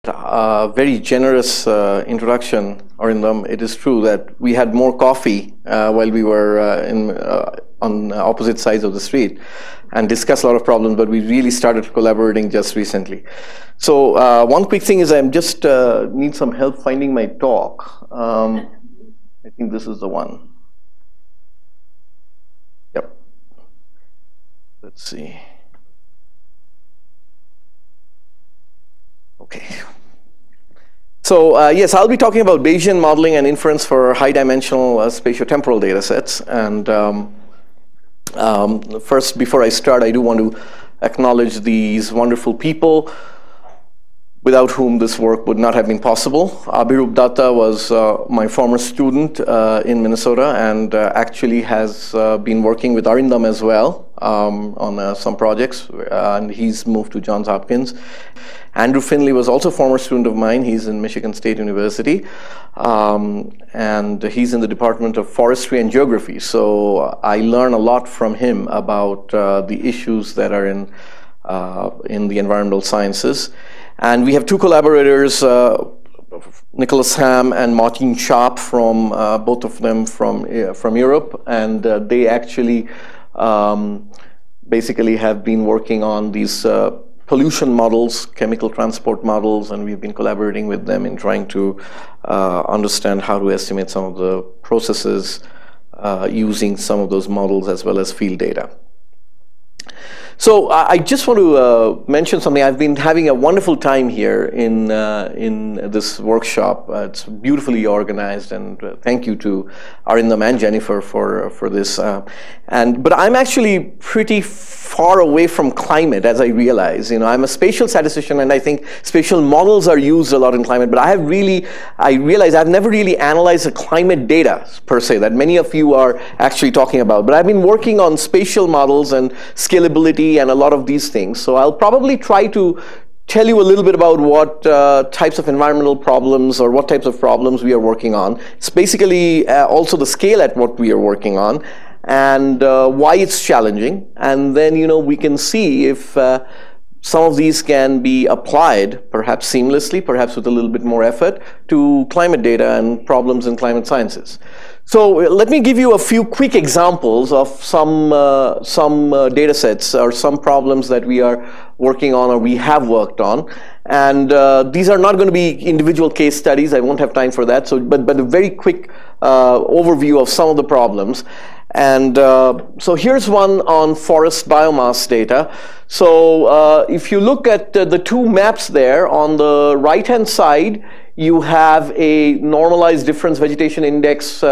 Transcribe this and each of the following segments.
very generous introduction, Arindam. It is true that we had more coffee while we were on opposite sides of the street and discussed a lot of problems, but we really started collaborating just recently. So one quick thing is I just need some help finding my talk. I think this is the one. Yep. Let's see. Okay. So yes, I'll be talking about Bayesian modeling and inference for high-dimensional spatiotemporal datasets. And first, before I start, I do want to acknowledge these wonderful people without whom this work would not have been possible. Abhirup Datta was my former student in Minnesota and actually has been working with Arindam as well on some projects, and he's moved to Johns Hopkins. Andrew Finley was also a former student of mine. He's in Michigan State University, and he's in the Department of Forestry and Geography. So I learn a lot from him about the issues that are in the environmental sciences. And we have two collaborators, Nicholas Ham and Martin Schaap, from both of them from Europe, and they actually basically have been working on these pollution models, chemical transport models, and we've been collaborating with them in trying to understand how to estimate some of the processes using some of those models as well as field data. So I just want to mention something. I've been having a wonderful time here in this workshop. It's beautifully organized, and thank you to Arindam and Jennifer for this. But I'm actually pretty far away from climate, as I realize. You know, I'm a spatial statistician, and I think spatial models are used a lot in climate. But I realize I've never really analyzed the climate data per se that many of you are actually talking about. But I've been working on spatial models and scalability and a lot of these things. So I'll probably try to tell you a little bit about what types of environmental problems or what types of problems we are working on. It's basically also the scale at what we are working on and why it's challenging. And then, you know, we can see if some of these can be applied, perhaps seamlessly, perhaps with a little bit more effort, to climate data and problems in climate sciences. So let me give you a few quick examples of some data sets or some problems that we are working on or we have worked on. And these are not going to be individual case studies. I won't have time for that. So, but a very quick overview of some of the problems. And so here's one on forest biomass data. So if you look at the two maps there, on the right-hand side, you have a normalized difference vegetation index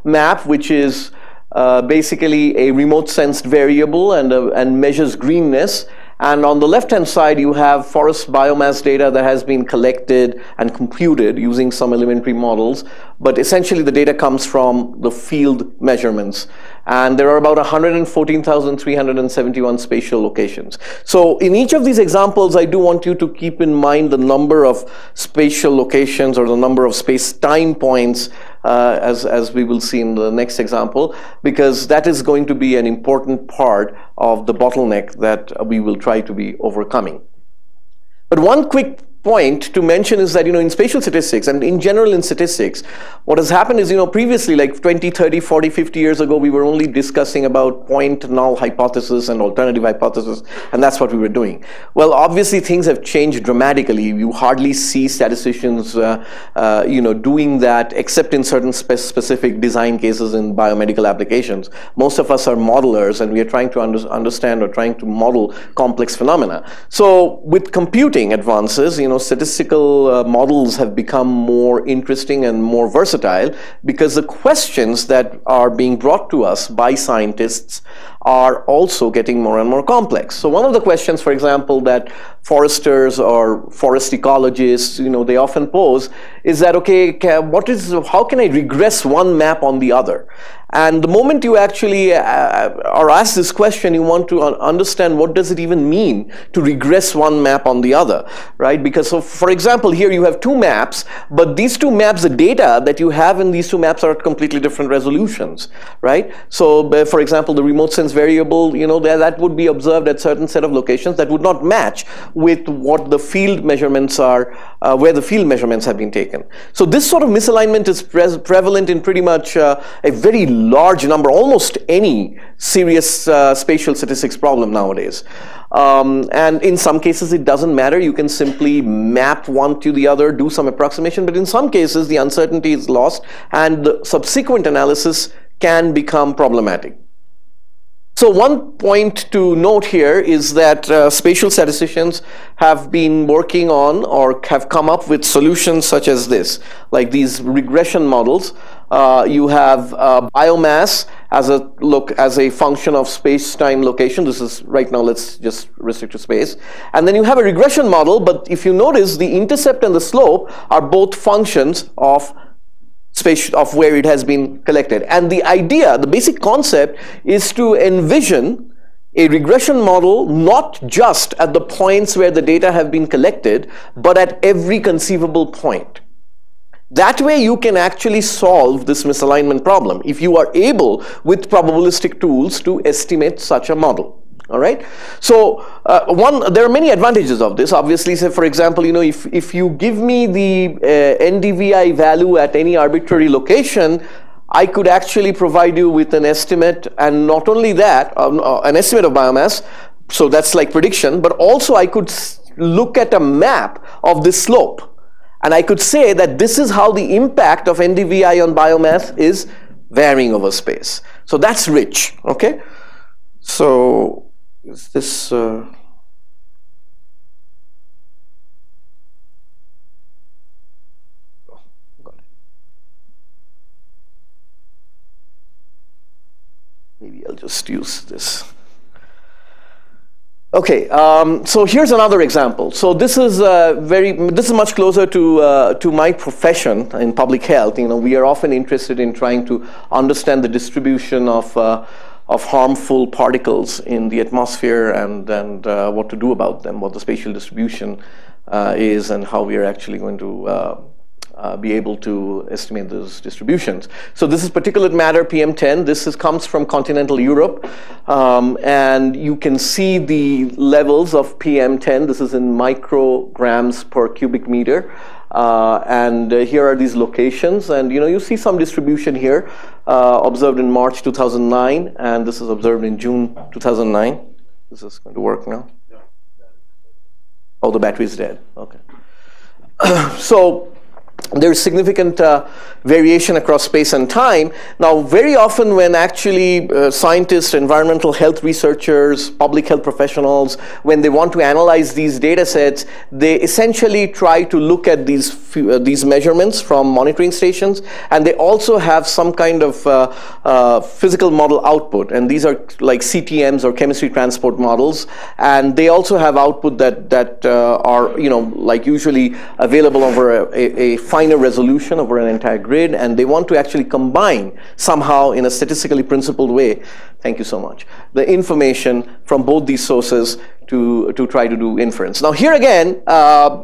map, which is basically a remote sensed variable and measures greenness. And on the left-hand side, you have forest biomass data that has been collected and computed using some elementary models. But essentially, the data comes from the field measurements. And there are about 114,371 spatial locations. So in each of these examples, I do want you to keep in mind the number of spatial locations or the number of space-time points as we will see in the next example, because that is going to be an important part of the bottleneck that we will try to be overcoming. But one quick point to mention is that, you know, in spatial statistics and in general in statistics, what has happened is, you know, previously, like 20, 30, 40, 50 years ago, we were only discussing about point null hypothesis and alternative hypothesis, and that's what we were doing. Well, obviously things have changed dramatically. You hardly see statisticians, you know, doing that except in certain specific design cases in biomedical applications. Most of us are modelers, and we are trying to understand or trying to model complex phenomena. So with computing advances, you know, statistical models have become more interesting and more versatile because the questions that are being brought to us by scientists are also getting more and more complex. So one of the questions, for example, that foresters or forest ecologists, you know, they often pose is that, okay, how can I regress one map on the other? And the moment you actually are asked this question, you want to understand what does it even mean to regress one map on the other, right? Because, so for example, here you have two maps, but these two maps, the data that you have in these two maps are at completely different resolutions, right? So, for example, the remote sense distance variable, you know, that would be observed at certain set of locations that would not match with what the field measurements are, where the field measurements have been taken. So this sort of misalignment is prevalent in pretty much a very large number, almost any serious spatial statistics problem nowadays. And in some cases, it doesn't matter. You can simply map one to the other, do some approximation. But in some cases, the uncertainty is lost, and the subsequent analysis can become problematic. So one point to note here is that spatial statisticians have been working on or have come up with solutions such as this, like these regression models. You have biomass as a function of space-time location. This is right now, let's just restrict to space. And then you have a regression model, but if you notice, the intercept and the slope are both functions of space, of where it has been collected. And the idea, the basic concept, is to envision a regression model not just at the points where the data have been collected, but at every conceivable point. That way you can actually solve this misalignment problem if you are able, with probabilistic tools, to estimate such a model. All right. So there are many advantages of this. Obviously, say for example, you know, if you give me the NDVI value at any arbitrary location, I could actually provide you with an estimate, and not only that, an estimate of biomass. So that's like prediction, but also I could look at a map of this slope, and I could say that this is how the impact of NDVI on biomass is varying over space. So that's rich. Okay. So is this got it. Maybe I'll just use this. Okay, so here's another example. So this is much closer to my profession in public health. You know, we are often interested in trying to understand the distribution of harmful particles in the atmosphere, and what to do about them, what the spatial distribution is, and how we are actually going to be able to estimate those distributions. So this is particulate matter PM10. This comes from continental Europe, and you can see the levels of PM10. This is in micrograms per cubic meter. And here are these locations, and you know, you see some distribution here observed in March 2009, and this is observed in June 2009. This is going to work now. Oh, the battery is dead. Okay. So there's significant variation across space and time. Now, very often when actually scientists, environmental health researchers, public health professionals, when they want to analyze these data sets, they essentially try to look at these measurements from monitoring stations, and they also have some kind of physical model output, and these are like CTMs or chemistry transport models, and they also have output that are, you know, like usually available over a finer resolution over an entire grid, and they want to actually combine somehow in a statistically principled way, thank you so much, the information from both these sources to try to do inference. Now here again,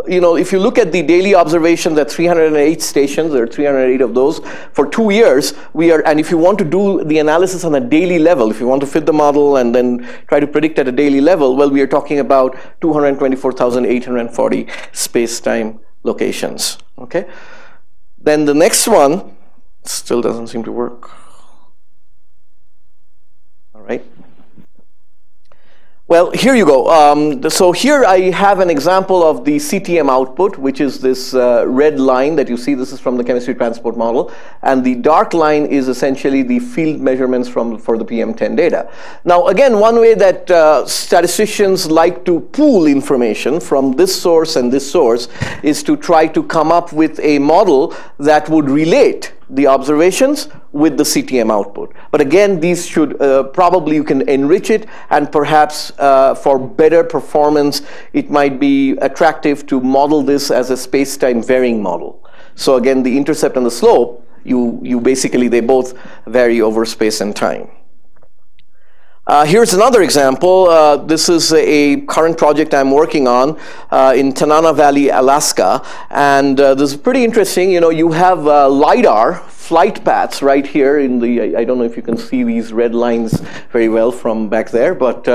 you know, if you look at the daily observations at 308 stations, there are 308 of those for 2 years, and if you want to do the analysis on a daily level, if you want to fit the model and then try to predict at a daily level, well, we are talking about 224,840 space-time locations. Okay. Then the next one still doesn't seem to work. All right. Well, here you go. So here I have an example of the Ctm output, which is this red line that you see. This is from the chemistry transport model. And the dark line is essentially the field measurements for the PM10 data. Now, again, one way that statisticians like to pool information from this source and this source is to try to come up with a model that would relate the observations with the Ctm output. But again, these should probably, you can enrich it, and perhaps for better performance, it might be attractive to model this as a space-time varying model. So again, the intercept and the slope, you basically, they both vary over space and time. Here's another example. This is a current project I'm working on in Tanana Valley, Alaska. And this is pretty interesting. You know, you have LiDAR flight paths right here in the, I don't know if you can see these red lines very well from back there, but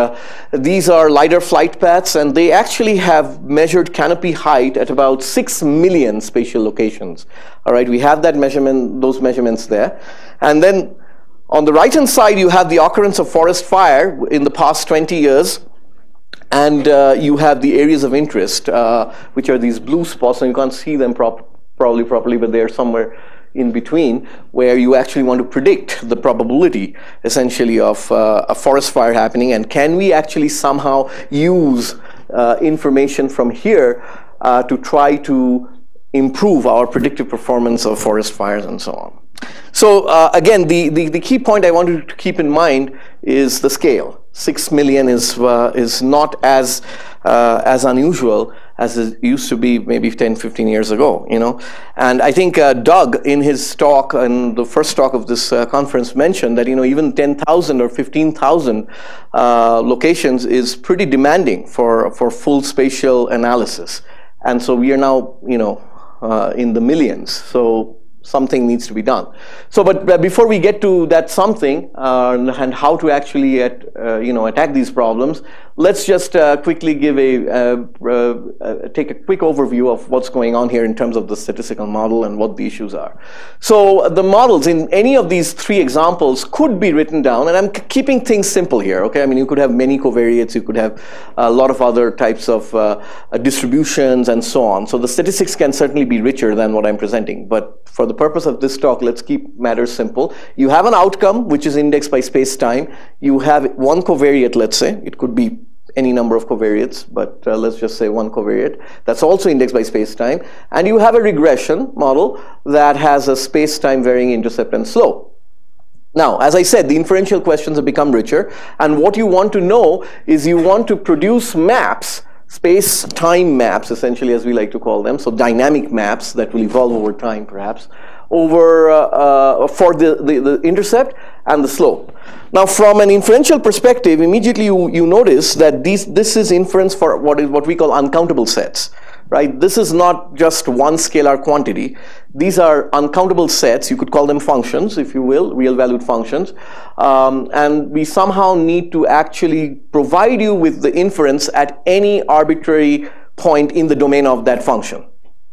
these are LiDAR flight paths, and they actually have measured canopy height at about 6 million spatial locations. All right, we have that measurement, those measurements there. And then on the right-hand side, you have the occurrence of forest fire in the past 20 years. And you have the areas of interest, which are these blue spots. And you can't see them probably properly, but they're somewhere in between, where you actually want to predict the probability, essentially, of a forest fire happening. And can we actually somehow use information from here to try to improve our predictive performance of forest fires and so on. So again, the key point I wanted to keep in mind is the scale. 6 million is not as unusual as it used to be maybe 10, 15 years ago, you know. And I think Doug, in his talk, and the first talk of this conference, mentioned that, you know, even 10,000 or 15,000 locations is pretty demanding for full spatial analysis. And so we are now, you know, in the millions. So something needs to be done. So, but before we get to that something and how to actually attack these problems, let's just quickly give take a quick overview of what's going on here in terms of the statistical model and what the issues are. So the models in any of these three examples could be written down, and I'm keeping things simple here, okay? I mean, you could have many covariates, you could have a lot of other types of distributions and so on. So the statistics can certainly be richer than what I'm presenting, but for the purpose of this talk, let's keep matters simple. You have an outcome, which is indexed by space-time. You have one covariate, let's say. It could be any number of covariates, but let's just say one covariate. That's also indexed by space-time. And you have a regression model that has a space-time varying intercept and slope. Now, as I said, the inferential questions have become richer. And what you want to know is you want to produce maps, space-time maps, essentially, as we like to call them, so dynamic maps that will evolve over time, perhaps, over for the intercept and the slope. Now, from an inferential perspective, immediately you notice that this is inference for what we call uncountable sets, right? This is not just one scalar quantity. These are uncountable sets. You could call them functions, if you will, real-valued functions. And we somehow need to actually provide you with the inference at any arbitrary point in the domain of that function.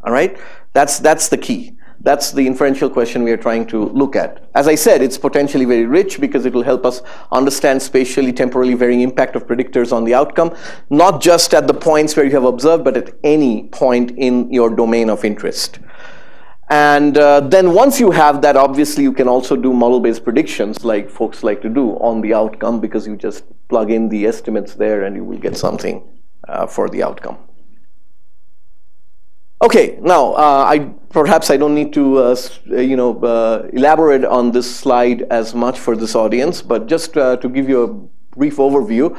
All right? That's the key. That's the inferential question we are trying to look at. As I said, it's potentially very rich because it will help us understand spatially, temporally varying impact of predictors on the outcome, not just at the points where you have observed, but at any point in your domain of interest. And then once you have that, obviously you can also do model-based predictions like folks like to do on the outcome, because you just plug in the estimates there and you will get something for the outcome. Okay, now perhaps I don't need to elaborate on this slide as much for this audience, but just to give you a brief overview.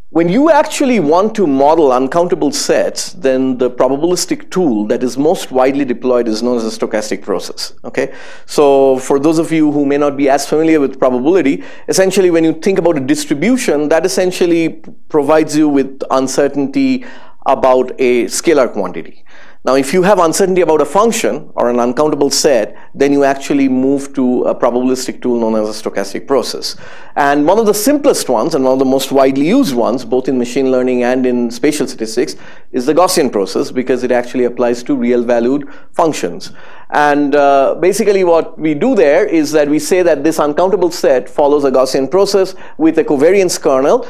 When you actually want to model uncountable sets, then the probabilistic tool that is most widely deployed is known as the stochastic process. Okay, so for those of you who may not be as familiar with probability, essentially when you think about a distribution, that essentially provides you with uncertainty about a scalar quantity. Now, if you have uncertainty about a function or an uncountable set, then you actually move to a probabilistic tool known as a stochastic process. And one of the simplest ones and one of the most widely used ones, both in machine learning and in spatial statistics, is the Gaussian process, because it actually applies to real-valued functions. And basically what we do there is that we say that this uncountable set follows a Gaussian process with a covariance kernel.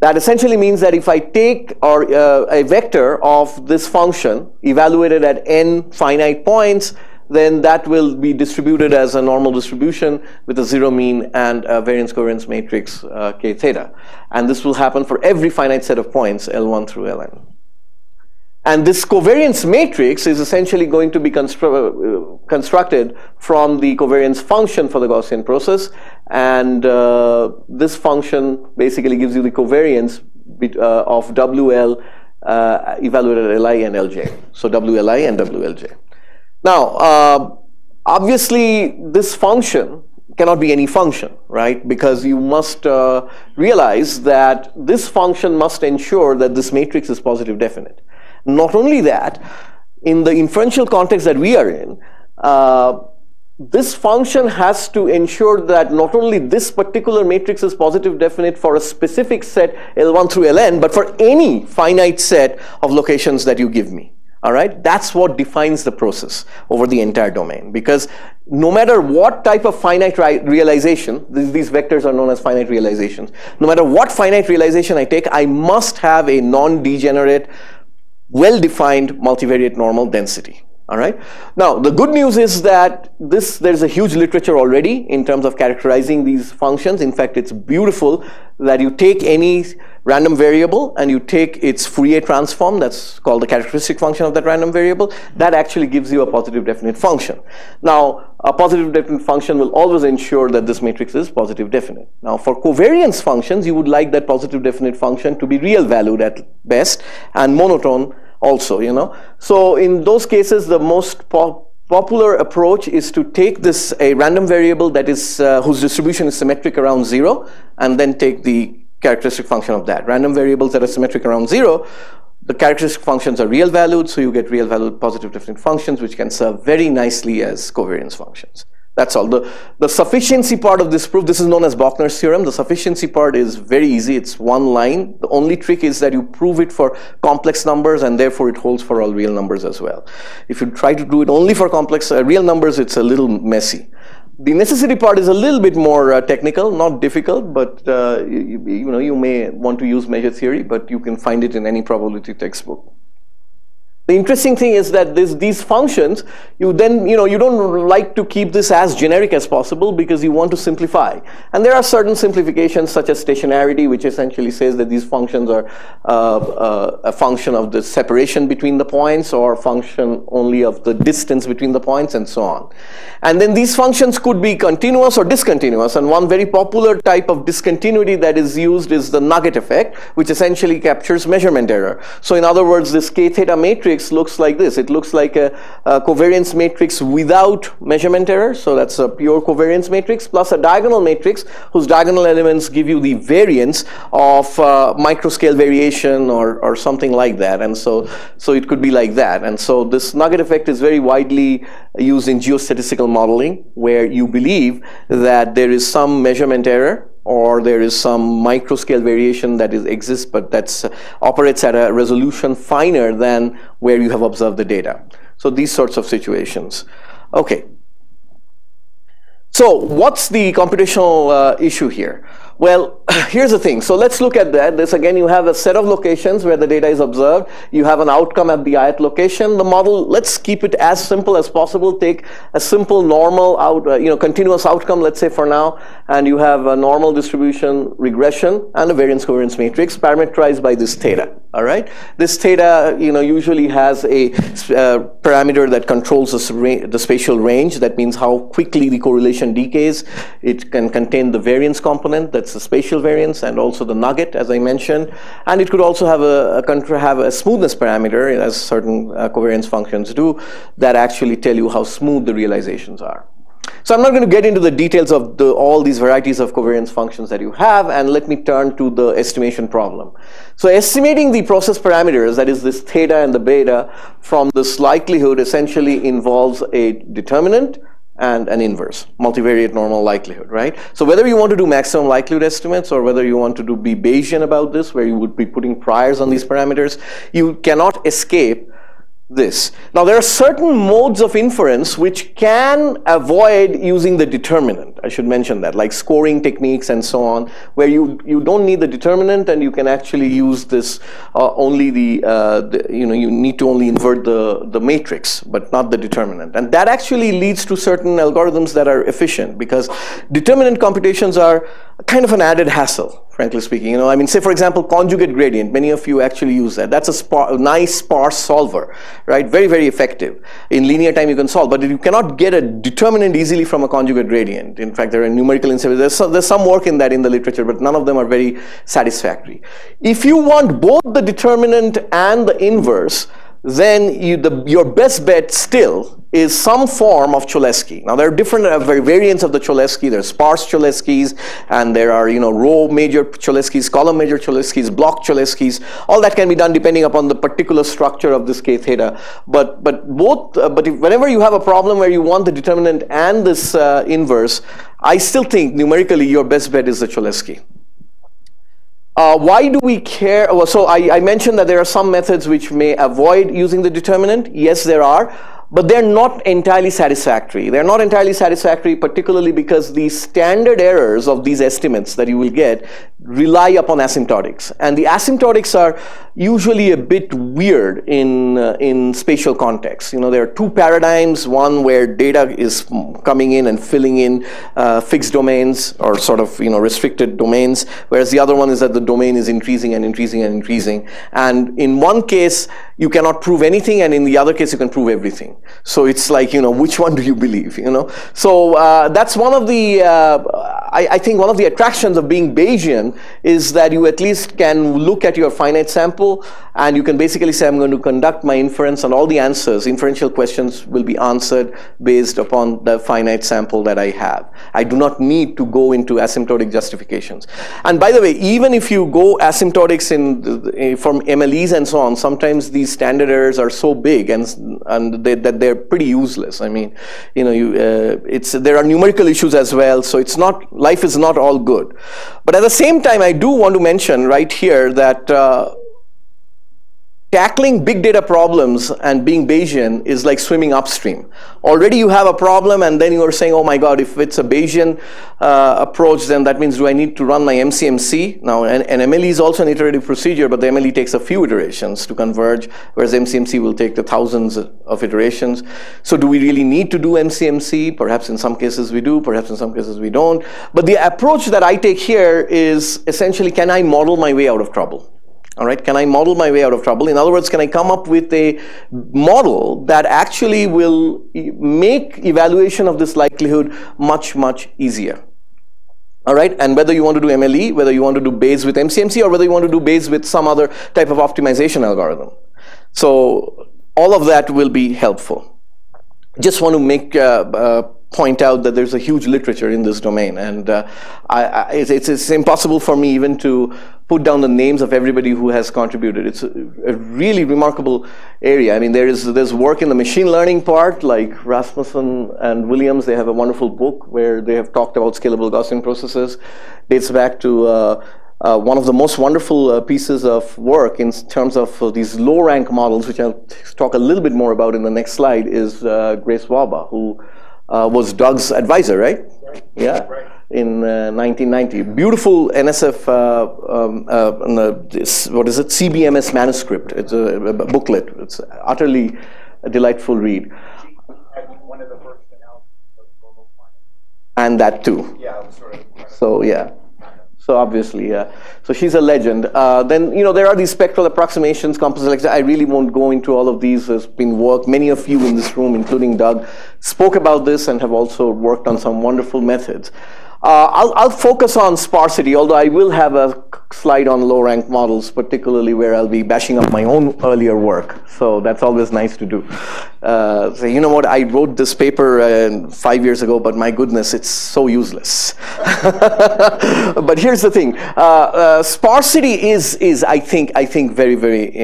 That essentially means that if I take a vector of this function evaluated at n finite points, then that will be distributed as a normal distribution with a zero mean and a variance covariance matrix k theta. And this will happen for every finite set of points L1 through Ln. And this covariance matrix is essentially going to be constructed from the covariance function for the Gaussian process. And this function basically gives you the covariance of WL evaluated at Li and Lj. So WLi and WLj. Now, obviously, this function cannot be any function, right? Because you must realize that this function must ensure that this matrix is positive definite. Not only that, in the inferential context that we are in, this function has to ensure that not only this particular matrix is positive definite for a specific set L1 through Ln, but for any finite set of locations that you give me. All right, that's what defines the process over the entire domain, because no matter what type of finite realization, these vectors are known as finite realizations, no matter what finite realization I take, I must have a non-degenerate, well-defined multivariate normal density. All right. Now, the good news is that there's a huge literature already in terms of characterizing these functions. In fact, it's beautiful that you take any random variable and you take its Fourier transform, that's called the characteristic function of that random variable, that actually gives you a positive definite function. Now, a positive definite function will always ensure that this matrix is positive definite. Now, for covariance functions, you would like that positive definite function to be real valued at best and monotone also, you know. So in those cases, the most popular approach is to take a random variable that is whose distribution is symmetric around 0, and then take the characteristic function of that. Random variables that are symmetric around 0, the characteristic functions are real valued, so you get real valued positive definite functions, which can serve very nicely as covariance functions. That's all. The sufficiency part of this proof, this is known as Bochner's theorem. The sufficiency part is very easy. It's one line. The only trick is that you prove it for complex numbers, and therefore it holds for all real numbers as well. If you try to do it only for complex real numbers, it's a little messy. The necessity part is a little bit more technical, not difficult, but you know, you may want to use measure theory, but you can find it in any probability textbook. The interesting thing is that these functions, you don't like to keep this as generic as possible because you want to simplify. And there are certain simplifications such as stationarity, which essentially says that these functions are a function of the separation between the points or function only of the distance between the points and so on. And then these functions could be continuous or discontinuous. And one very popular type of discontinuity that is used is the Nugget Effect, which essentially captures measurement error. So in other words, this k theta matrix looks like this. It looks like a covariance matrix without measurement error. So that's a pure covariance matrix plus a diagonal matrix whose diagonal elements give you the variance of microscale variation or something like that. And so it could be like that. And so this Nugget Effect is very widely used in geostatistical modeling, where you believe that there is some measurement error or there is some microscale variation that exists, but that operates at a resolution finer than where you have observed the data. So these sorts of situations. Okay. So what's the computational issue here? Well, here's the thing. So let's look at that. This again, you have a set of locations where the data is observed. You have an outcome at the ith location. The model, let's keep it as simple as possible. Take a simple normal continuous outcome, let's say for now, and you have a normal distribution regression and a variance covariance matrix parameterized by this theta. All right. This theta, usually has a parameter that controls the spatial range. That means how quickly the correlation decays. It can contain the variance component. That's the spatial variance, and also the nugget, as I mentioned. And it could also have a smoothness parameter, as certain covariance functions do, that actually tell you how smooth the realizations are. So I'm not going to get into the details of all these varieties of covariance functions that you have, and let me turn to the estimation problem. So estimating the process parameters, that is this theta and the beta, from this likelihood essentially involves a determinant and an inverse, multivariate normal likelihood, right? So whether you want to do maximum likelihood estimates or whether you want to be Bayesian about this, where you would be putting priors on these parameters, you cannot escape this. Now there are certain modes of inference which can avoid using the determinant. I should mention that, like scoring techniques and so on, where you don't need the determinant and you can actually use this only you need to only invert the matrix but not the determinant. And that actually leads to certain algorithms that are efficient, because determinant computations are kind of an added hassle, frankly speaking. I mean, say for example, conjugate gradient. Many of you actually use that. That's a nice sparse solver, right? Very, very effective. In linear time you can solve, but you cannot get a determinant easily from a conjugate gradient. In fact, there are numerical instabilities. There's some work in that in the literature, but none of them are very satisfactory. If you want both the determinant and the inverse, then your best bet still is some form of Cholesky. Now there are different variants of the Cholesky. There are sparse Choleskys, and there are row major Choleskys, column major Choleskys, block Choleskys. All that can be done depending upon the particular structure of this k theta. But whenever you have a problem where you want the determinant and this inverse, I still think numerically your best bet is the Cholesky. Why do we care? Well, so I mentioned that there are some methods which may avoid using the determinant. Yes, there are. But they're not entirely satisfactory. They're not entirely satisfactory, particularly because the standard errors of these estimates that you will get rely upon asymptotics. And the asymptotics are usually a bit weird in spatial context. There are two paradigms, one where data is coming in and filling in fixed domains or sort of restricted domains, whereas the other one is that the domain is increasing and increasing and increasing. And in one case, you cannot prove anything, and in the other case, you can prove everything. So it's like, which one do you believe, So that's one of the, I think one of the attractions of being Bayesian is that you at least can look at your finite sample, and you can basically say, I'm going to conduct my inference, and all the answers, inferential questions will be answered based upon the finite sample that I have. I do not need to go into asymptotic justifications. And by the way, even if you go asymptotics from MLEs and so on, sometimes these standard errors are so big and that they're pretty useless. I mean, there are numerical issues as well, so life is not all good. But at the same time, I do want to mention right here that tackling big data problems and being Bayesian is like swimming upstream. Already you have a problem, and then you are saying, oh my God, if it's a Bayesian approach, then that means do I need to run my MCMC? Now, an MLE is also an iterative procedure, but the MLE takes a few iterations to converge, whereas MCMC will take the thousands of iterations. So do we really need to do MCMC? Perhaps in some cases we do, perhaps in some cases we don't. But the approach that I take here is essentially, can I model my way out of trouble? All right, can I model my way out of trouble? In other words, can I come up with a model that actually will make evaluation of this likelihood much, much easier? All right, and whether you want to do MLE, whether you want to do Bayes with MCMC, or whether you want to do Bayes with some other type of optimization algorithm. So all of that will be helpful. Just want to point out that there's a huge literature in this domain, and it's impossible for me even to put down the names of everybody who has contributed. It's a really remarkable area. I mean, there's work in the machine learning part, like Rasmussen and Williams. They have a wonderful book where they have talked about scalable Gaussian processes. Dates back to one of the most wonderful pieces of work in terms of these low-rank models, which I'll talk a little bit more about in the next slide, is Grace Waba, who was Doug's advisor, right? Yeah, right. In 1990. Beautiful NSF, what is it? CBMS manuscript. It's a booklet. It's utterly a delightful read. One of the first announcements of global climate. And that too. Yeah, sort of. So yeah. So obviously, yeah. So she's a legend. Then, there are these spectral approximations, composite. I really won't go into all of these. There's been work. Many of you in this room, including Doug, spoke about this and have also worked on some wonderful methods. I'll focus on sparsity, although I will have a slide on low-rank models, particularly where I'll be bashing up my own earlier work. So that's always nice to do. So you know what? I wrote this paper 5 years ago, but my goodness, it's so useless. But here's the thing: sparsity is I think very, very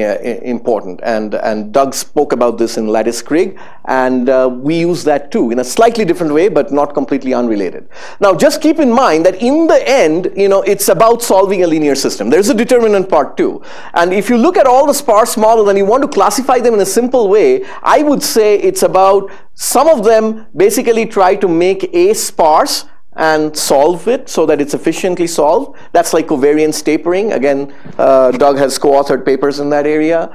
important. And Doug spoke about this in lattice-Krige, and we use that too in a slightly different way, but not completely unrelated. Now, just keep in mind that in the end, it's about solving a linear system. There's a determinant part too. And if you look at all the sparse models and you want to classify them in a simple way, I would say it's about some of them basically try to make A sparse and solve it so that it's efficiently solved. That's like covariance tapering. Again, Doug has co-authored papers in that area.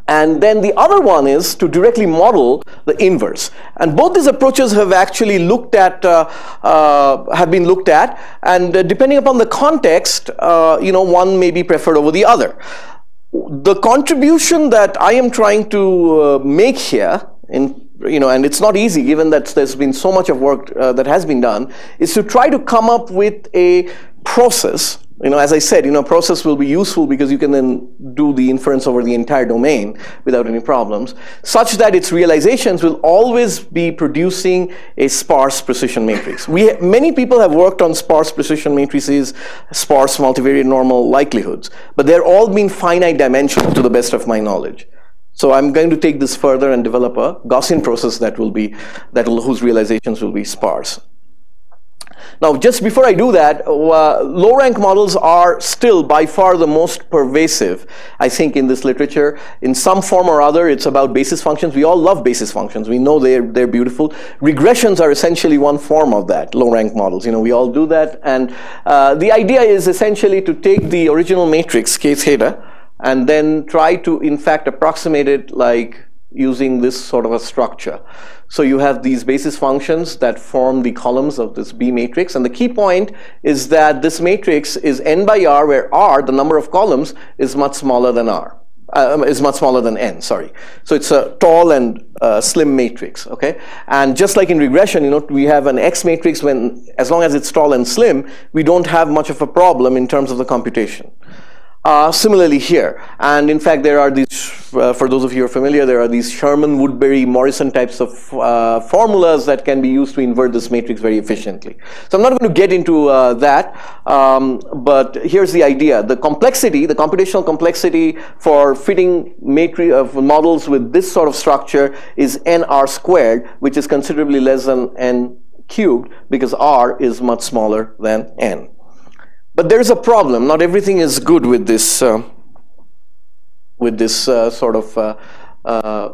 And then the other one is to directly model the inverse. And both these approaches have actually have been looked at. And depending upon the context, one may be preferred over the other. The contribution that I am trying to make here, and it's not easy given that there's been so much of work that has been done, is to try to come up with a process As I said, process will be useful because you can then do the inference over the entire domain without any problems, such that its realizations will always be producing a sparse precision matrix. Many people have worked on sparse precision matrices, sparse multivariate normal likelihoods, but they're all been finite dimensional to the best of my knowledge. So I'm going to take this further and develop a Gaussian process whose realizations will be sparse. Now, just before I do that, low-rank models are still by far the most pervasive, I think, in this literature. In some form or other, it's about basis functions. We all love basis functions. We know they're beautiful. Regressions are essentially one form of that, low-rank models. We all do that. And the idea is essentially to take the original matrix, K theta, and then try to, in fact, approximate it like using this sort of a structure. So you have these basis functions that form the columns of this B matrix, and the key point is that this matrix is n by r, where r, the number of columns, is much smaller than n, sorry. So it's a tall and slim matrix, okay? And just like in regression, we have an X matrix as long as it's tall and slim, we don't have much of a problem in terms of the computation. Similarly here, and in fact there are these, for those of you who are familiar, there are these Sherman, Woodbury, Morrison types of formulas that can be used to invert this matrix very efficiently. So I'm not going to get into that, but here's the idea. The complexity, the computational complexity for fitting matrix of models with this sort of structure is nr squared, which is considerably less than n cubed because r is much smaller than n. But there's a problem. Not everything is good with this sort of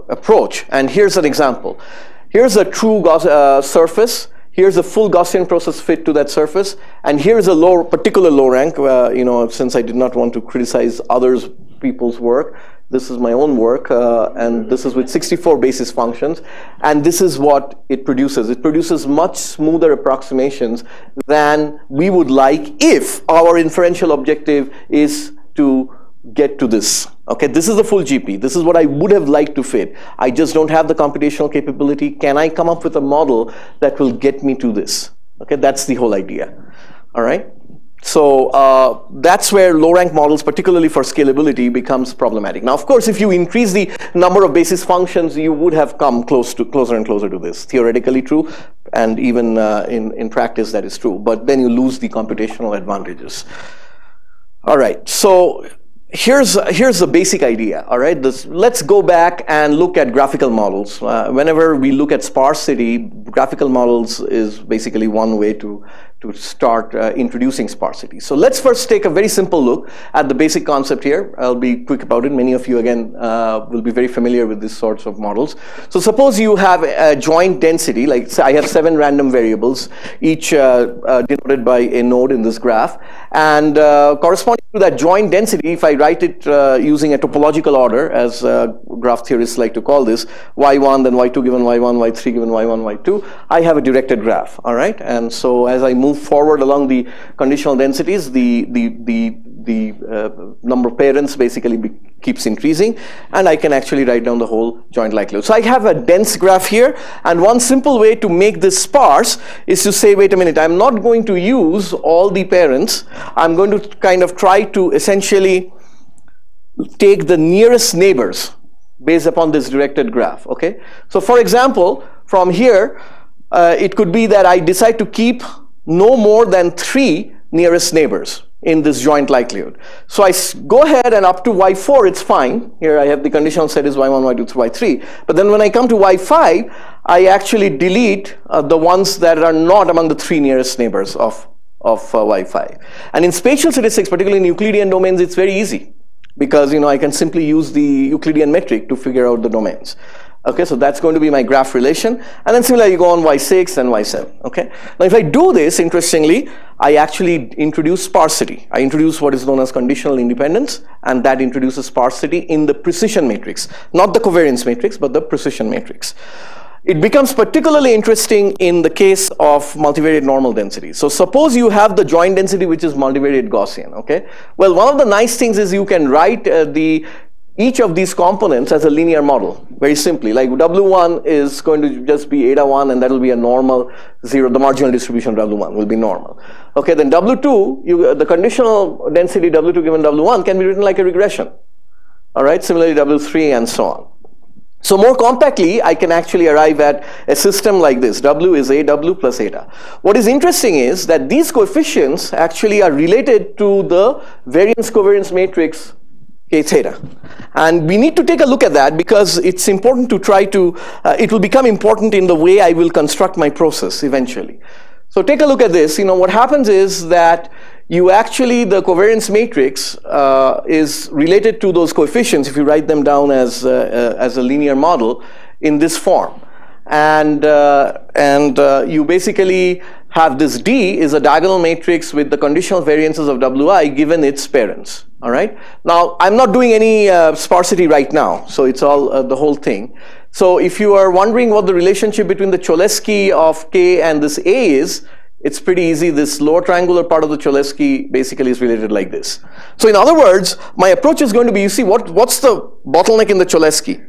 approach. And here's an example. Here's a true surface. Here's a full Gaussian process fit to that surface. And here's a particular low rank. Since I did not want to criticize others people's work, this is my own work, and this is with 64 basis functions, and this is what it produces. It produces much smoother approximations than we would like if our inferential objective is to get to this. Okay, this is the full GP. This is what I would have liked to fit. I just don't have the computational capability. Can I come up with a model that will get me to this? Okay, that's the whole idea. All right. So that's where low-rank models, particularly for scalability, becomes problematic. Now, of course, if you increase the number of basis functions, you would have come closer and closer to this. Theoretically true, and even in practice, that is true. But then you lose the computational advantages. All right. So here's the basic idea. All right. Let's go back and look at graphical models. Whenever we look at sparsity, graphical models is basically one way to start introducing sparsity. So let's first take a very simple look at the basic concept here. I'll be quick about it. Many of you, again, will be very familiar with these sorts of models. So suppose you have a joint density, like say I have 7 random variables, each denoted by a node in this graph. And corresponding to that joint density, if I write it using a topological order, as graph theorists like to call this, y1, then y2 given y1, y3 given y1, y2, I have a directed graph, all right? And so as I move forward along the conditional densities, the number of parents basically keeps increasing, and I can actually write down the whole joint likelihood. So I have a dense graph here, and one simple way to make this sparse is to say, wait a minute, I'm not going to use all the parents. I'm going to kind of try to essentially take the nearest neighbors based upon this directed graph, okay? So for example, from here, it could be that I decide to keep no more than 3 nearest neighbors in this joint likelihood. So I go ahead and up to y4, it's fine. Here I have the conditional set is y1, y2, y3. But then when I come to y5, I actually delete the ones that are not among the 3 nearest neighbors of y5. And in spatial statistics, particularly in Euclidean domains, it's very easy because I can simply use the Euclidean metric to figure out the domains. Okay, so that's going to be my graph relation. And then similarly, you go on y6 and y7. Okay. Now, if I do this, interestingly, I actually introduce sparsity. I introduce what is known as conditional independence, and that introduces sparsity in the precision matrix. Not the covariance matrix, but the precision matrix. It becomes particularly interesting in the case of multivariate normal density. So suppose you have the joint density which is multivariate Gaussian, okay? Well, one of the nice things is you can write the each of these components as a linear model, very simply. Like W1 is going to just be eta 1, and that will be a normal 0. The marginal distribution of W1 will be normal. Okay, then W2, the conditional density W2 given W1 can be written like a regression. All right, similarly W3 and so on. So more compactly, I can actually arrive at a system like this. W is AW plus eta. What is interesting is that these coefficients actually are related to the variance covariance matrix K theta. And we need to take a look at that because it's important to try to, it will become important in the way I will construct my process eventually. So take a look at this. You know, what happens is that you actually, the covariance matrix is related to those coefficients if you write them down as a linear model in this form. And you basically have this D is a diagonal matrix with the conditional variances of Wi given its parents. All right. Now, I'm not doing any sparsity right now, so it's all the whole thing. So if you are wondering what the relationship between the Cholesky of K and this A is, it's pretty easy. This lower triangular part of the Cholesky basically is related like this. So in other words, my approach is going to be, you see, what's the bottleneck in the Cholesky?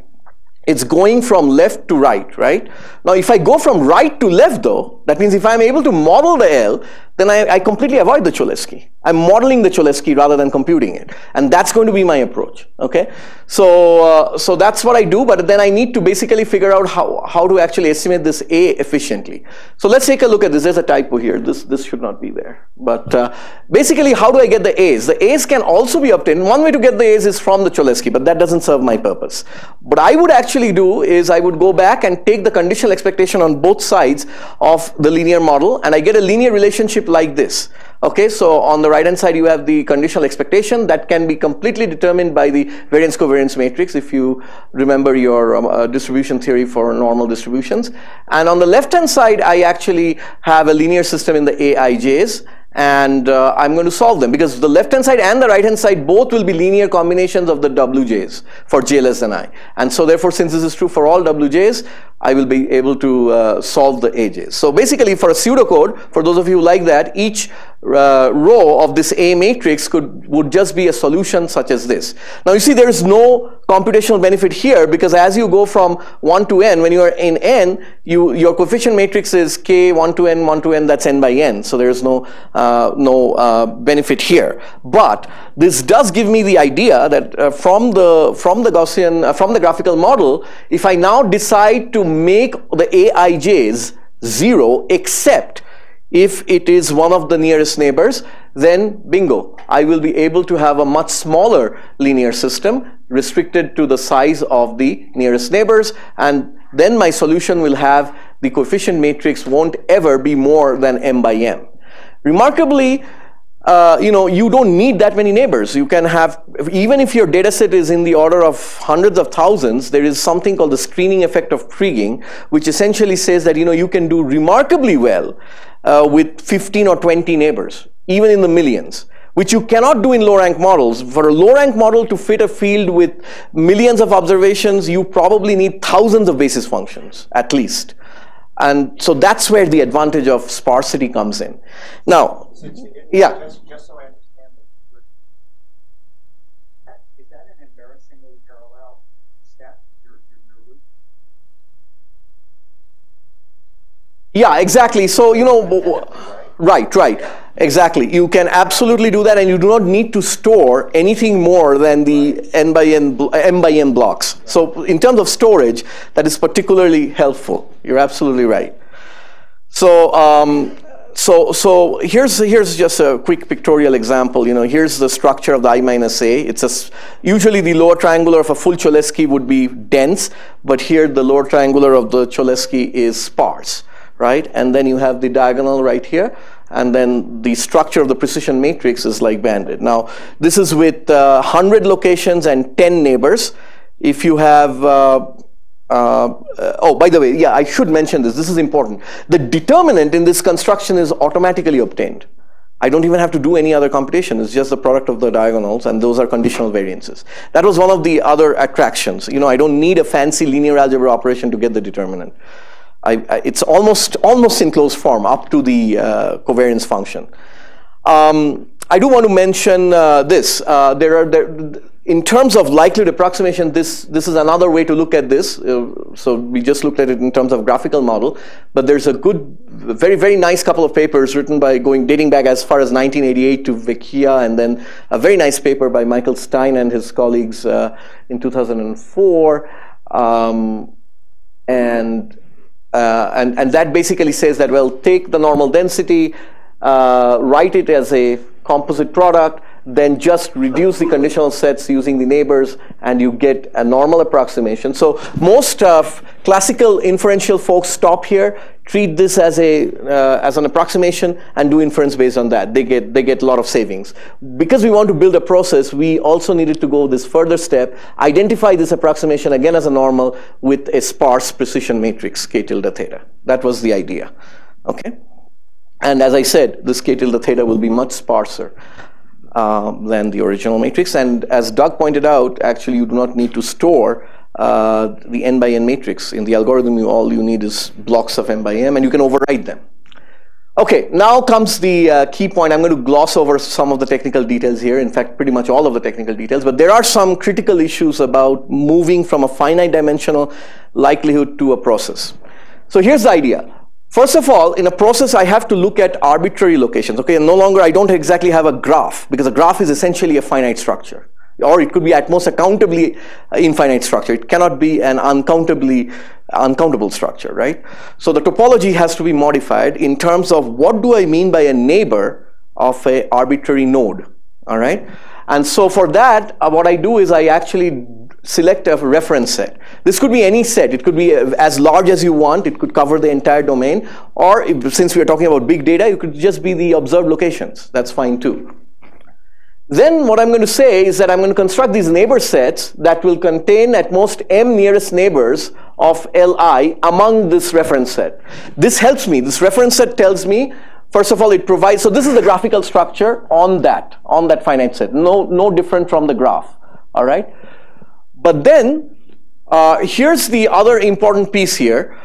It's going from left to right, right? Now, if I go from right to left, though, that means if I'm able to model the L, then I completely avoid the Cholesky. I'm modeling the Cholesky rather than computing it. And that's going to be my approach, okay? So that's what I do, but then I need to basically figure out how to actually estimate this A efficiently. So let's take a look at this. There's a typo here. This should not be there. But basically, how do I get the A's? The A's can also be obtained. One way to get the A's is from the Cholesky, but that doesn't serve my purpose. What I would actually do is I would go back and take the conditional expectation on both sides of the linear model, and I get a linear relationship like this. Okay, so on the right hand side you have the conditional expectation that can be completely determined by the variance covariance matrix if you remember your distribution theory for normal distributions. And on the left hand side I actually have a linear system in the Aij's, and I'm going to solve them because the left hand side and the right hand side both will be linear combinations of the Wj's for j less than I. And so therefore, since this is true for all Wj's, I will be able to solve the Aj's. So basically for a pseudocode, for those of you who like that, each row of this A matrix would just be a solution such as this. Now you see there is no computational benefit here because as you go from 1 to n, when you are in n, your coefficient matrix is k 1 to n, that's n by n. So there is no benefit here. But this does give me the idea that from the Gaussian, from the graphical model, if I now decide to make the Aij's 0 except if it is one of the nearest neighbors, then bingo, I will be able to have a much smaller linear system restricted to the size of the nearest neighbors, and then my solution will have the coefficient matrix won't ever be more than m by m. Remarkably, you don't need that many neighbors. You can have, even if your data set is in the order of hundreds of thousands, there is something called the screening effect of Trigging, which essentially says that you can do remarkably well with 15 or 20 neighbors, even in the millions, which you cannot do in low-rank models. For a low-rank model to fit a field with millions of observations, you probably need thousands of basis functions, at least. And so that's where the advantage of sparsity comes in. Now, yeah. Just so I understand this, is that an embarrassingly parallel step, your loop? Yeah, exactly. So, right. Exactly. You can absolutely do that, and you do not need to store anything more than the m by n blocks. So in terms of storage, that is particularly helpful. You're absolutely right. So so here's just a quick pictorial example. Here's the structure of the I minus A. It's usually the lower triangular of a full Cholesky would be dense, but here the lower triangular of the Cholesky is sparse, right? And then you have the diagonal right here. And then the structure of the precision matrix is like banded. Now, this is with 100 locations and 10 neighbors. If you have, oh, by the way, yeah, I should mention this. This is important. The determinant in this construction is automatically obtained. I don't even have to do any other computation. It's just the product of the diagonals, and those are conditional variances. That was one of the other attractions. I don't need a fancy linear algebra operation to get the determinant. It's almost in closed form up to the covariance function. I do want to mention this. in terms of likelihood approximation, this is another way to look at this. So we just looked at it in terms of graphical model, but there's a good, very, very nice couple of papers written by dating back as far as 1988 to Vecchia, and then a very nice paper by Michael Stein and his colleagues in 2004. And that basically says that, well, take the normal density, write it as a composite product, then just reduce the conditional sets using the neighbors, and you get a normal approximation. So most classical inferential folks stop here, treat this as an approximation, and do inference based on that. They get a lot of savings. Because we want to build a process, we also needed to go this further step, identify this approximation again as a normal with a sparse precision matrix, k tilde theta. That was the idea. Okay? And as I said, this k tilde theta will be much sparser than the original matrix. And as Doug pointed out, actually you do not need to store the n by n matrix. In the algorithm, all you need is blocks of m by m, and you can override them. Okay, now comes the key point. I'm going to gloss over some of the technical details here. In fact, pretty much all of the technical details. But there are some critical issues about moving from a finite dimensional likelihood to a process. So here's the idea. First of all, in a process, I have to look at arbitrary locations. Okay, and no longer I don't exactly have a graph, because a graph is essentially a finite structure, or it could be at most a countably infinite structure. It cannot be an uncountable structure, right? So the topology has to be modified in terms of what do I mean by a neighbor of an arbitrary node. All right, and so for that, what I do is I actually select a reference set. This could be any set. It could be as large as you want. It could cover the entire domain. Or since we are talking about big data, it could just be the observed locations. That's fine too. Then what I'm going to say is that I'm going to construct these neighbor sets that will contain at most m nearest neighbors of Li among this reference set. This helps me. This reference set tells me, first of all, it provides, so this is the graphical structure on that finite set. No different from the graph. All right? But then, here's the other important piece here.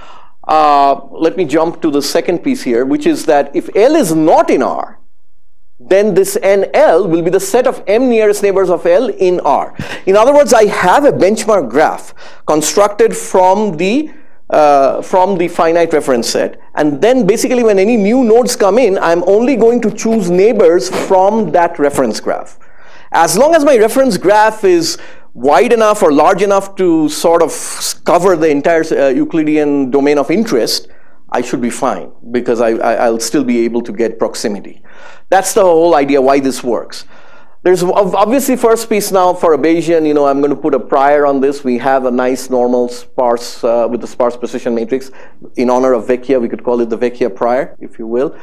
Let me jump to the second piece here, which is that if L is not in R, then this NL will be the set of m nearest neighbors of L in R. In other words, I have a benchmark graph constructed from the finite reference set. And then basically when any new nodes come in, I'm only going to choose neighbors from that reference graph. As long as my reference graph is wide enough or large enough to sort of cover the entire Euclidean domain of interest, I should be fine, because I'll still be able to get proximity. That's the whole idea why this works. There's obviously first piece now for a Bayesian, I'm going to put a prior on this. We have a nice normal sparse with the sparse precision matrix. In honor of Vecchia, we could call it the Vecchia prior, if you will.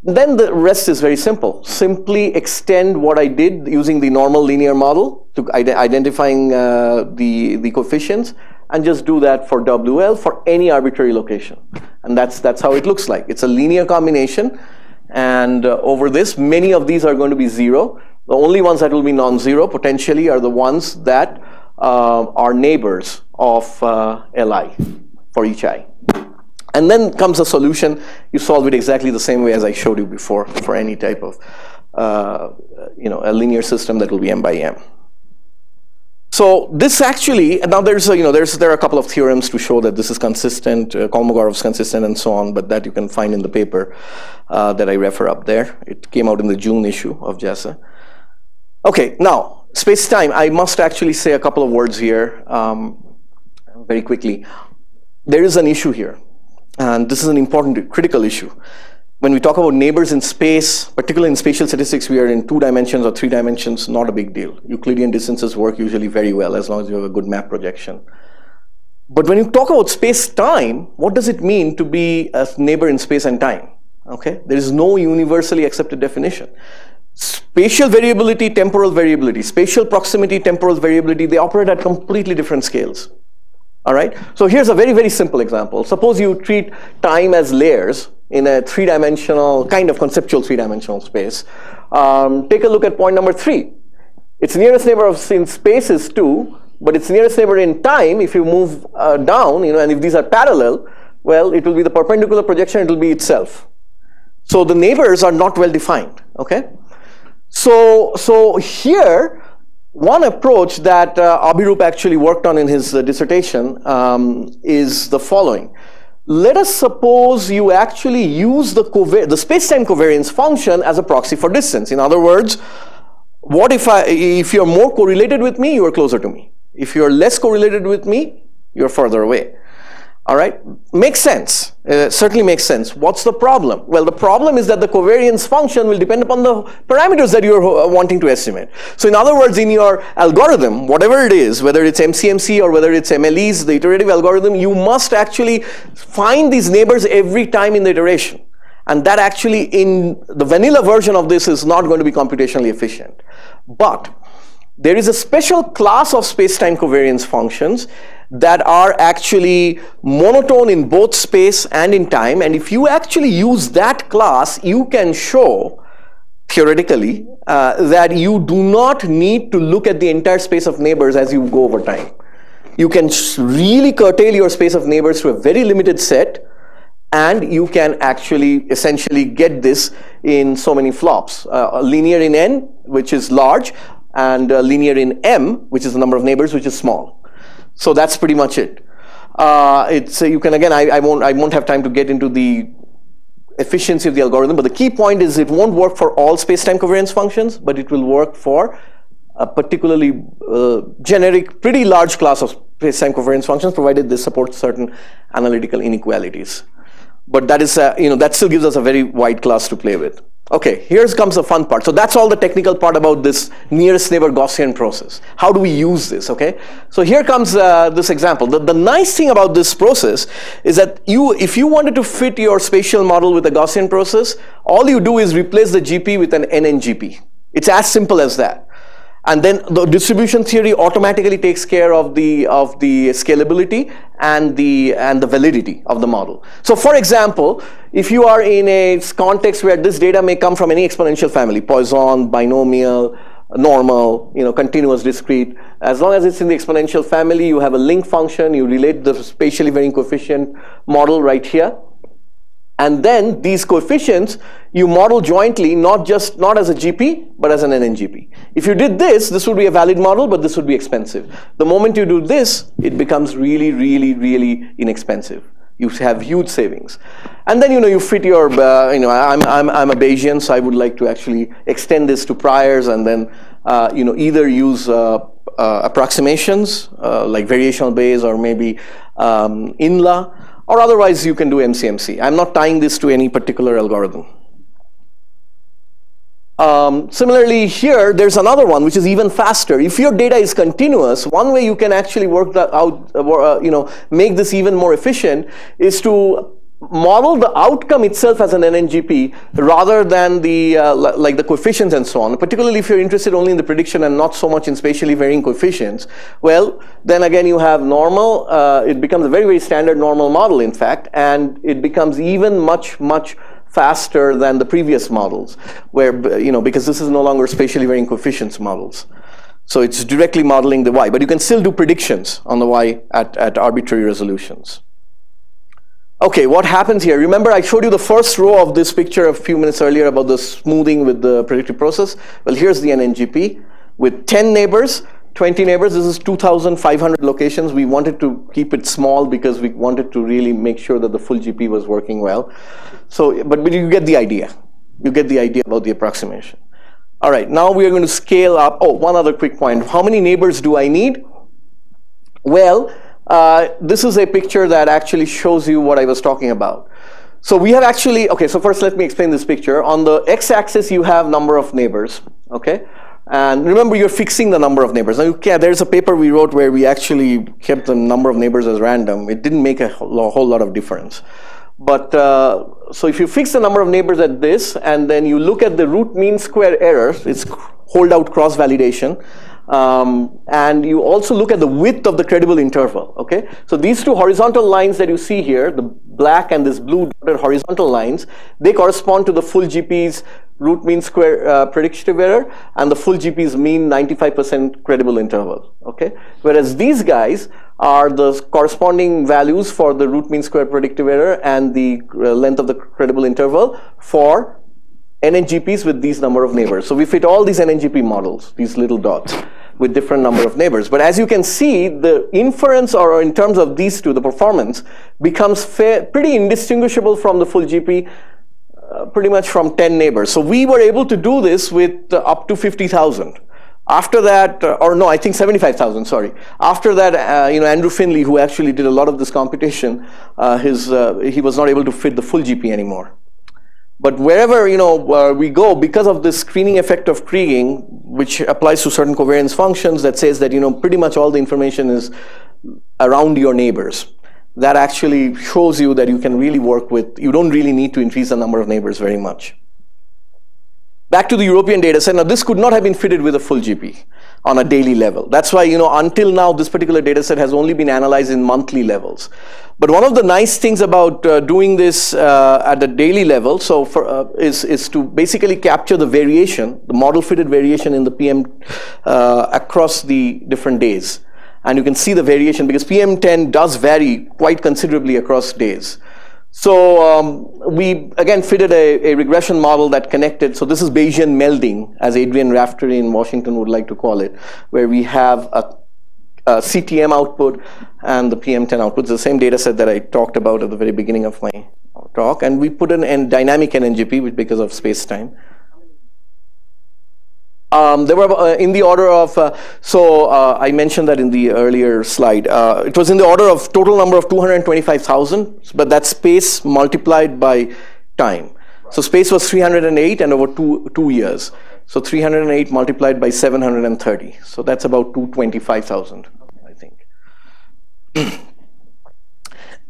Then the rest is very simple. Simply extend what I did using the normal linear model to identifying the coefficients, and just do that for WL for any arbitrary location. And that's how it looks like. It's a linear combination, and over this, many of these are going to be zero. The only ones that will be non-zero potentially are the ones that are neighbors of Li for each I. And then comes a solution. You solve it exactly the same way as I showed you before for any type of a linear system that will be m by m. So this actually, now there are a couple of theorems to show that this is consistent, Kolmogorov's consistent and so on, but that you can find in the paper that I refer up there. It came out in the June issue of JASA. Okay, now space-time. I must actually say a couple of words here very quickly. There is an issue here. And this is an important, critical issue. When we talk about neighbors in space, particularly in spatial statistics, we are in 2 dimensions or 3 dimensions, not a big deal. Euclidean distances work usually very well as long as you have a good map projection. But when you talk about space-time, what does it mean to be a neighbor in space and time? Okay, there is no universally accepted definition. Spatial variability, temporal variability, spatial proximity, temporal variability, they operate at completely different scales. All right, so here's a very, very simple example. Suppose you treat time as layers in a 3-dimensional, kind of conceptual 3-dimensional space. Take a look at point number 3. Its nearest neighbor in space is 2, but its nearest neighbor in time, if you move down, and if these are parallel, well, it will be the perpendicular projection, it will be itself. So the neighbors are not well defined, okay? So here, One approach that Abhirup actually worked on in his dissertation is the following. Let us suppose you actually use the space-time covariance function as a proxy for distance. In other words, what if you're more correlated with me, you are closer to me. If you're less correlated with me, you're further away. All right, makes sense. Certainly makes sense. What's the problem? Well, the problem is that the covariance function will depend upon the parameters that you're wanting to estimate. So in other words, in your algorithm, whatever it is, whether it's MCMC or whether it's MLEs, the iterative algorithm, you must actually find these neighbors every time in the iteration. And that actually, in the vanilla version of this, is not going to be computationally efficient. But there is a special class of space-time covariance functions that are actually monotone in both space and in time. And if you actually use that class, you can show, theoretically, that you do not need to look at the entire space of neighbors as you go over time. You can really curtail your space of neighbors to a very limited set, and you can actually essentially get this in so many flops. Linear in n, which is large, and linear in m, which is the number of neighbors, which is small. So that's pretty much it. You can, again, I won't have time to get into the efficiency of the algorithm, but the key point is it won't work for all space-time covariance functions, but it will work for a particularly generic, pretty large class of space-time covariance functions, provided they support certain analytical inequalities. But that is, that still gives us a very wide class to play with. Okay, here comes the fun part. So that's all the technical part about this nearest neighbor Gaussian process. How do we use this, okay? So here comes this example. The nice thing about this process is that if you wanted to fit your spatial model with a Gaussian process, all you do is replace the GP with an NNGP. It's as simple as that. And then the distribution theory automatically takes care of the scalability and the validity of the model. So for example, if you are in a context where this data may come from any exponential family, Poisson, binomial, normal, continuous, discrete, as long as it's in the exponential family, you have a link function, you relate the spatially varying coefficient model right here. And then these coefficients you model jointly, not as a GP, but as an NNGP. If you did this would be a valid model, but this would be expensive. The moment you do this, it becomes really, really, really inexpensive. You have huge savings. And then you fit your, I'm a Bayesian, so I would like to actually extend this to priors, and then either use approximations like variational Bayes or maybe INLA. Or otherwise, you can do MCMC. I'm not tying this to any particular algorithm. Similarly, here, there's another one, which is even faster. If your data is continuous, one way you can actually work that out, make this even more efficient, is to model the outcome itself as an NNGP rather than like the coefficients and so on. Particularly if you're interested only in the prediction and not so much in spatially varying coefficients, well, then again you have normal. It becomes a very, very standard normal model, in fact, and it becomes even much, much faster than the previous models, where because this is no longer spatially varying coefficients models. So it's directly modeling the y, but you can still do predictions on the y at arbitrary resolutions. Okay, what happens here? Remember I showed you the first row of this picture a few minutes earlier about the smoothing with the predictive process. Well, here's the NNGP with 10 neighbors, 20 neighbors. This is 2,500 locations. We wanted to keep it small because we wanted to really make sure that the full GP was working well. So, but you get the idea. You get the idea about the approximation. All right, now we are going to scale up. Oh, one other quick point. How many neighbors do I need? Well, this is a picture that actually shows you what I was talking about. So we have actually, okay, so first let me explain this picture. On the x-axis you have number of neighbors, okay? And remember, you're fixing the number of neighbors. Now, there's a paper we wrote where we actually kept the number of neighbors as random. It didn't make a whole lot of difference. But, so if you fix the number of neighbors at this, and then you look at the root mean square error, it's holdout cross validation. And you also look at the width of the credible interval, okay? So these two horizontal lines that you see here, the black and this blue dotted horizontal lines, they correspond to the full GP's root mean square predictive error and the full GP's mean 95% credible interval, okay? Whereas these guys are the corresponding values for the root mean square predictive error and the length of the credible interval for NNGPs with these number of neighbors. So we fit all these NNGP models, these little dots. with different number of neighbors. But as you can see, the inference, or in terms of these two, the performance, becomes pretty indistinguishable from the full GP, pretty much from 10 neighbors. So we were able to do this with up to 50,000. After that, or no, I think 75,000, sorry. After that, Andrew Finley, who actually did a lot of this computation, he was not able to fit the full GP anymore. But wherever we go, because of this screening effect of Trigging, which applies to certain covariance functions that says that pretty much all the information is around your neighbors, that actually shows you that you can really work with, you don't really need to increase the number of neighbors very much. Back to the European data set. Now, this could not have been fitted with a full GP on a daily level. That's why, until now, this particular data set has only been analyzed in monthly levels. But one of the nice things about doing this at the daily level, is to basically capture the variation, the model-fitted variation in the PM across the different days. And you can see the variation because PM10 does vary quite considerably across days. So we again fitted a regression model that connected. So this is Bayesian melding, as Adrian Raftery in Washington would like to call it, where we have a Ctm output and the PM10 output. It's the same data set that I talked about at the very beginning of my talk. And we put in dynamic NNGP because of space-time. They were in the order of, I mentioned that in the earlier slide. It was in the order of total number of 225,000, but that's space multiplied by time. So space was 308 and over two years. So 308 multiplied by 730. So that's about 225,000, I think.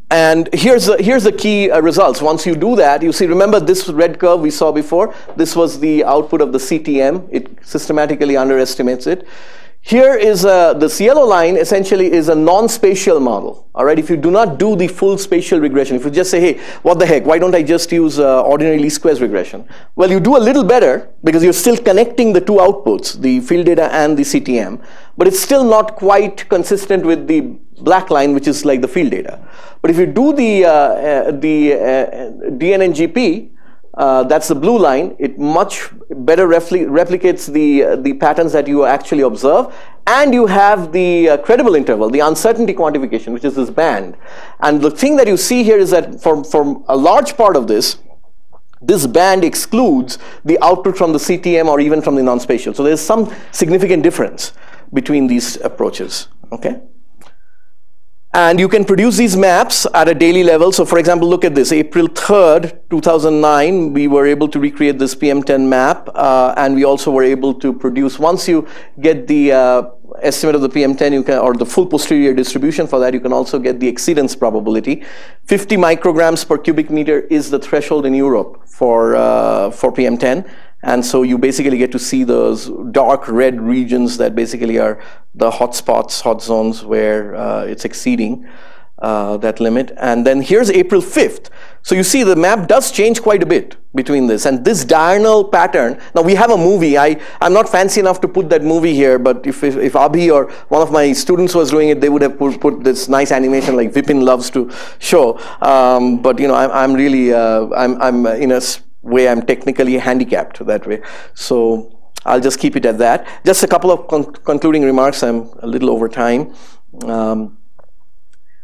And here's the key results. Once you do that, you see, remember this red curve we saw before? This was the output of the CTM. It systematically underestimates it. Here is this yellow line essentially is a non-spatial model. All right, if you do not do the full spatial regression, if you just say, hey, what the heck, why don't I just use ordinary least squares regression? Well, you do a little better because you're still connecting the two outputs, the field data and the CTM, but it's still not quite consistent with the black line, which is like the field data. But if you do the DNNGP, that's the blue line, it much better replicates the patterns that you actually observe, and you have the credible interval, the uncertainty quantification, which is this band. And the thing that you see here is that from a large part of this band excludes the output from the CTM or even from the non-spatial. So there's some significant difference between these approaches, okay? And you can produce these maps at a daily level. So for example, look at this, April 3rd, 2009, we were able to recreate this PM10 map, and we also were able to produce, once you get the estimate of the PM10, you can, or the full posterior distribution for that, you can also get the exceedance probability. 50 micrograms per cubic meter is the threshold in Europe for PM10. And so you basically get to see those dark red regions that basically are the hot spots, hot zones where it's exceeding that limit. And then here's April 5th. So you see the map does change quite a bit between this. And this diurnal pattern, now we have a movie. I'm not fancy enough to put that movie here, but if Abhi or one of my students was doing it, they would have put this nice animation like Vipin loves to show. But I'm really, I'm in a way I'm technically handicapped that way. So I'll just keep it at that. Just a couple of concluding remarks. I'm a little over time.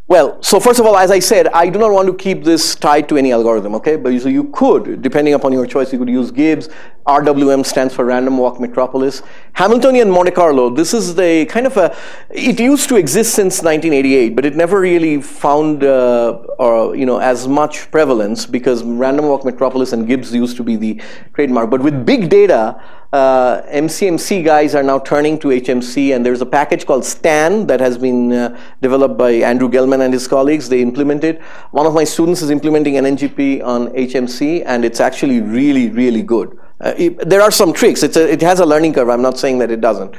Well, so first of all, as I said, I do not want to keep this tied to any algorithm, okay? But so you could, depending upon your choice, you could use Gibbs. RWM stands for Random Walk Metropolis. Hamiltonian Monte Carlo, this is the kind of a, it used to exist since 1988, but it never really found as much prevalence because Random Walk Metropolis and Gibbs used to be the trademark. But with big data, MCMC guys are now turning to HMC, and there's a package called STAN that has been developed by Andrew Gelman and his colleagues. They implement it. One of my students is implementing NNGP on HMC, and it's actually really, really good. There are some tricks. It has a learning curve. I'm not saying that it doesn't.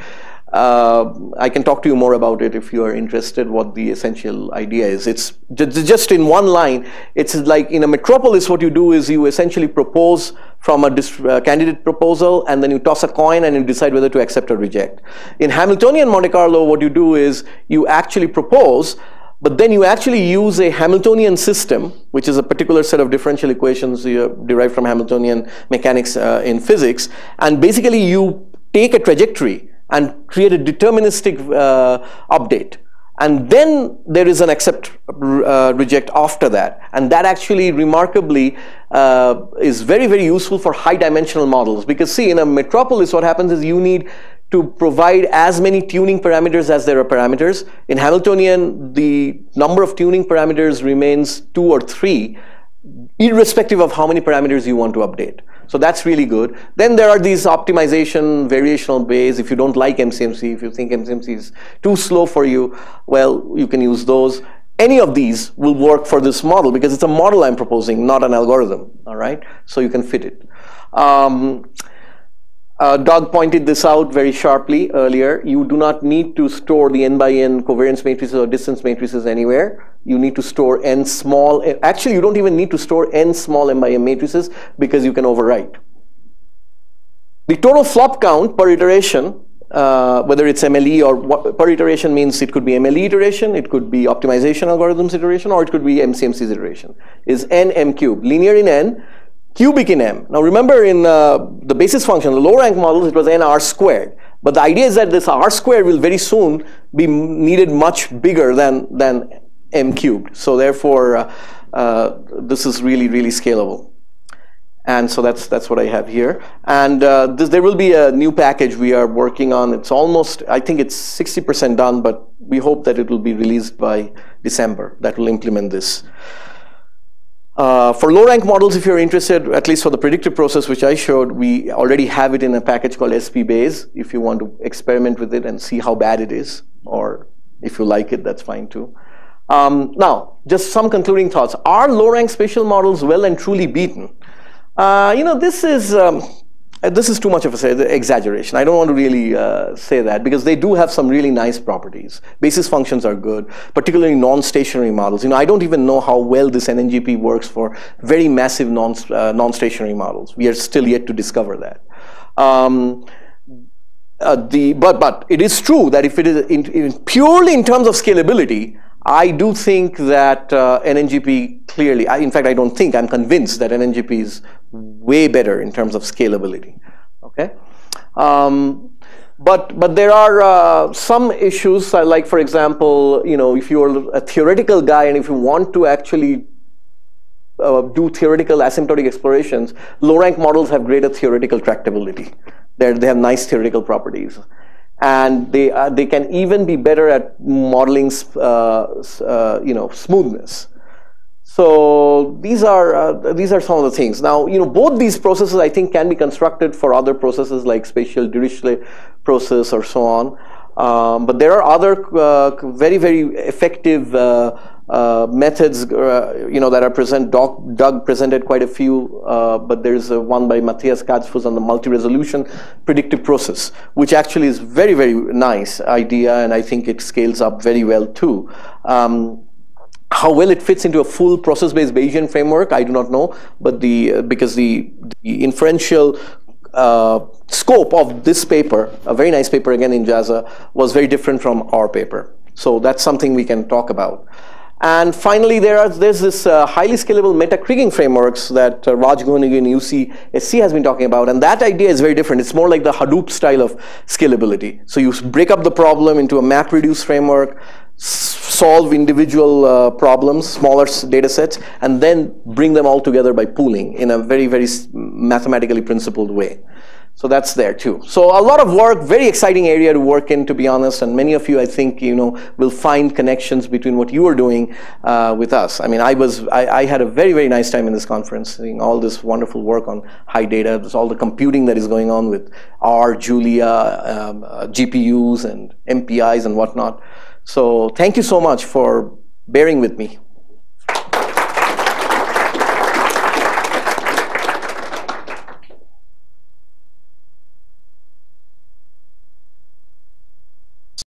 I can talk to you more about it if you are interested what the essential idea is. It's just in one line. It's like in a metropolis, what you do is you essentially propose from a candidate proposal, and then you toss a coin and you decide whether to accept or reject. In Hamiltonian Monte Carlo, what you do is you actually propose, but then you actually use a Hamiltonian system, which is a particular set of differential equations derived from Hamiltonian mechanics in physics, and basically you take a trajectory and create a deterministic update. And then there is an accept reject after that. And that actually remarkably is very, very useful for high dimensional models. Because see, in a metropolis, what happens is you need to provide as many tuning parameters as there are parameters. In Hamiltonian, the number of tuning parameters remains 2 or 3, irrespective of how many parameters you want to update. So that's really good. Then there are these optimization, variational bays. If you don't like MCMC, if you think MCMC is too slow for you, well, you can use those. Any of these will work for this model because it's a model I'm proposing, not an algorithm, all right? So you can fit it. Doug pointed this out very sharply earlier. You do not need to store the n by n covariance matrices or distance matrices anywhere. You need to store n small, actually you don't even need to store n small m by m matrices because you can overwrite. The total flop count per iteration, whether it's MLE or what, per iteration means it could be MLE iteration, it could be optimization algorithms iteration, or it could be MCMC's iteration, is n m cubed, linear in n, cubic in m. Now remember in the basis function, the low rank models, it was n r squared. But the idea is that this r squared will very soon be needed much bigger than m cubed. So therefore, this is really, really scalable. And so that's what I have here. And there will be a new package we are working on. It's almost, I think it's 60% done, but we hope that it will be released by December. That will implement this. For low-rank models, if you're interested, at least for the predictive process, which I showed, we already have it in a package called SP Bayes. If you want to experiment with it and see how bad it is, or if you like it, that's fine too. Now, just some concluding thoughts. Are low-rank spatial models well and truly beaten? You know, this is too much of an exaggeration. I don't want to really say that because they do have some really nice properties. Basis functions are good, particularly non-stationary models. You know, I don't even know how well this NNGP works for very massive non-stationary models. We are still yet to discover that. But it is true that if it is purely in terms of scalability, I do think that NNGP clearly, in fact, I don't think, I'm convinced that NNGP is way better in terms of scalability, okay? But there are some issues, like for example, you know, if you're a theoretical guy and if you want to actually do theoretical asymptotic explorations, low-rank models have greater theoretical tractability. They have nice theoretical properties. And they can even be better at modeling, you know, smoothness. So these are some of the things. Now, you know, both these processes I think can be constructed for other processes like spatial Dirichlet process or so on. But there are other very, very effective methods, you know, that are present. Doug presented quite a few, but there's one by Matthias Katzfuss on the multi-resolution predictive process, which actually is very, very nice idea, and I think it scales up very well too. How well it fits into a full process-based Bayesian framework, I do not know, but because the inferential scope of this paper, a very nice paper again in JASA, was very different from our paper. So that's something we can talk about. And finally, there's this highly scalable meta-Trigging frameworks that Raj Gonig in UCSC has been talking about. And that idea is very different. It's more like the Hadoop style of scalability. So you break up the problem into a MapReduce framework, solve individual problems, smaller data sets, and then bring them all together by pooling in a very, very mathematically principled way. So that's there too. So a lot of work, very exciting area to work in, to be honest. And many of you, I think, you know, will find connections between what you are doing with us. I mean, I had a very, very nice time in this conference, seeing all this wonderful work on high data. There's all the computing that is going on with R, Julia, GPUs and MPIs and whatnot. So thank you so much for bearing with me.